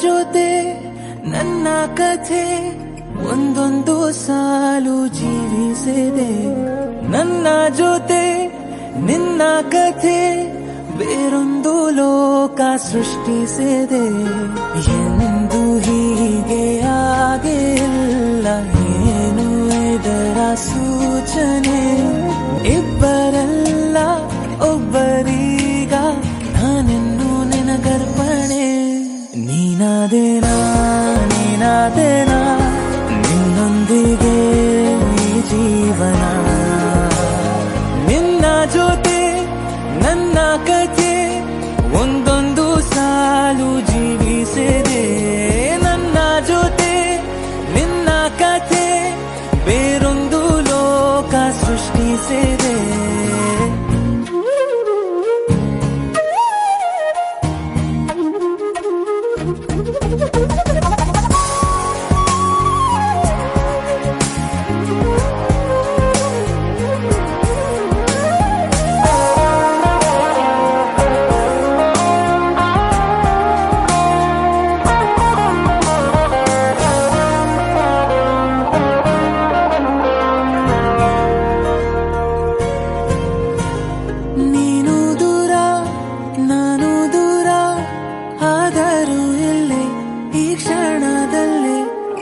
ಜೊತೆ ನನ್ನ ಕಥೆ ಒಂದೊಂದು ಸಾಲು ಜೀವಿಸಿದೆ. ನನ್ನ ಜೊತೆ ನಿನ್ನ ಕಥೆ ಬೇರೊಂದು ಲೋಕ ಸೃಷ್ಟಿಸಿದೆ. ಎಂದು ಹೀಗೆ ಆಗಿಲ್ಲ, ಏನು ಇದರ ಸೂಚನೆ? ಇಬ್ಬರಲ್ಲ ಒಬ್ಬರೀಗ ನಾನೆನ್ನು ನಿನಗರ್ಪಣೆ. ನೀನಾದೇನಾ ನೀನಾದೇನಾ ನಿನ್ನೊಂದಿಗೆ ಈ ಜೀವನ. ನಿನ್ನ ಜೊತೆ ನನ್ನ ಕಥೆ ಒಂದೊಂದು ಸಾಲು ಜೀವಿಸಿದೆ. ನನ್ನ ಜೊತೆ ನಿನ್ನ ಕಥೆ ಬೇರೊಂದು ಲೋಕ ಸೃಷ್ಟಿಸಿದೆ.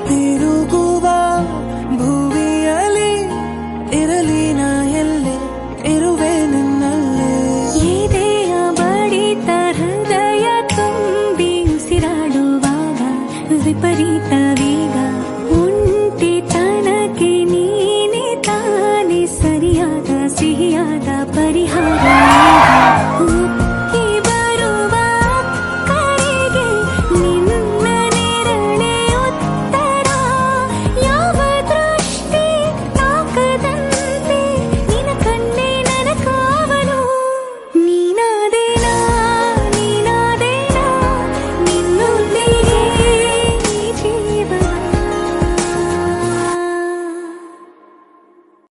ತಿರುಗುವ ಭುವಿಯಲ್ಲಿ ಇರಲಿ ನಾ ಎಲ್ಲೆ ಇರುವೆ ನಿನ್ನಲ್ಲೇ. ಎದೆಯ ಬಡಿತ ಹೃದಯ ತುಂಬಿ ಉಸಿರಾಡುವಾಗ ವಿಪರೀತ ವೇಗ. ಒಂಟಿತನಕ್ಕೆ ನೀನೆ ತಾನೆ ಸರಿಯಾದ ಸಿಹಿಯಾದ ಪರಿಹಾರ.